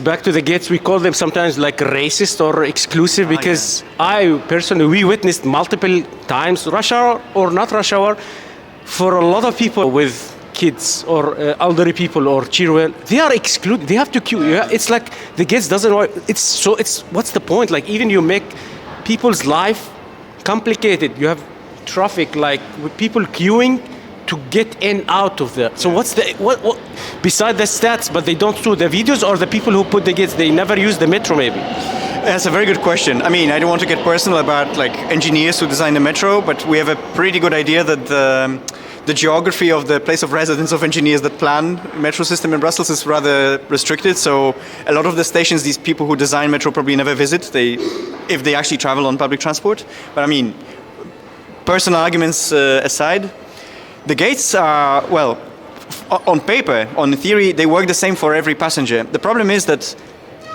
Back to the gates, we call them sometimes like racist or exclusive because I personally, we witnessed multiple times, rush hour or not rush hour, for a lot of people with kids or elderly people or children, they are excluded. They have to queue. Yeah? It's like the gates doesn't work. It's what's the point? Like even you make people's life complicated. You have traffic like with people queuing to get in out of there. So what's the what beside the stats, but they don't do the videos, or the people who put the gates, they never use the metro maybe? That's a very good question. I mean, I don't want to get personal about like engineers who design the metro, but we have a pretty good idea that the geography of the place of residence of engineers that plan metro system in Brussels is rather restricted. So a lot of the stations these people who design metro probably never visit, if they actually travel on public transport. But I mean, personal arguments aside, the gates are, well, on paper, on theory, they work the same for every passenger. The problem is that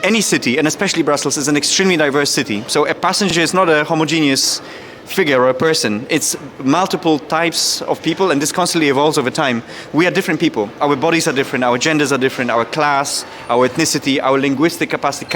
any city, and especially Brussels, is an extremely diverse city. So a passenger is not a homogeneous figure or a person. It's multiple types of people, and this constantly evolves over time. We are different people. Our bodies are different, our genders are different, our class, our ethnicity, our linguistic capacity,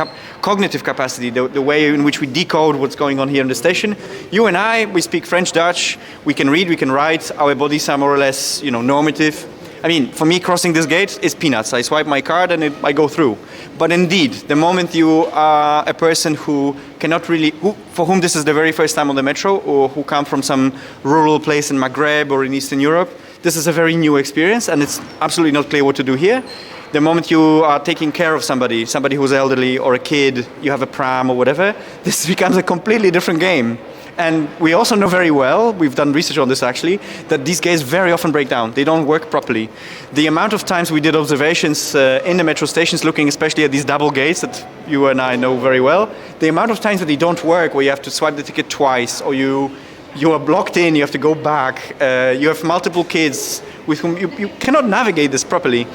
cognitive capacity, the way in which we decode what's going on here in the station. You and I, we speak French, Dutch, we can read, we can write, our bodies are more or less, normative. I mean, for me, crossing this gate is peanuts. I swipe my card and I go through. But indeed, the moment you are a person who cannot really, for whom this is the very first time on the metro, or who come from some rural place in Maghreb or in Eastern Europe, this is a very new experience, and it's absolutely not clear what to do here. The moment you are taking care of somebody who's elderly or a kid, you have a pram or whatever, this becomes a completely different game. And we also know very well, we've done research on this actually, that these gates very often break down. They don't work properly. The amount of times we did observations in the metro stations, looking especially at these double gates that you and I know very well, the amount of times that they don't work, where you have to swipe the ticket twice, or you are blocked in, you have to go back, you have multiple kids with whom you cannot navigate this properly.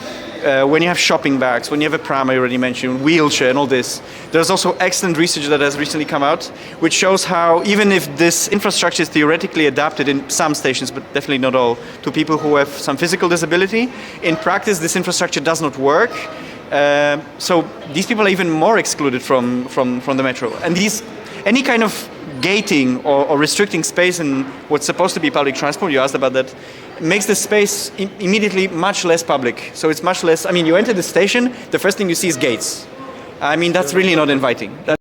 When you have shopping bags, when you have a pram, I already mentioned, wheelchair and all this. There's also excellent research that has recently come out, which shows how even if this infrastructure is theoretically adapted in some stations, but definitely not all, to people who have some physical disability, in practice this infrastructure does not work. So these people are even more excluded from the metro. And any kind of gating or restricting space in what's supposed to be public transport, you asked about that, makes the space immediately much less public. So it's much less, I mean, you enter the station, the first thing you see is gates. I mean, that's really not inviting.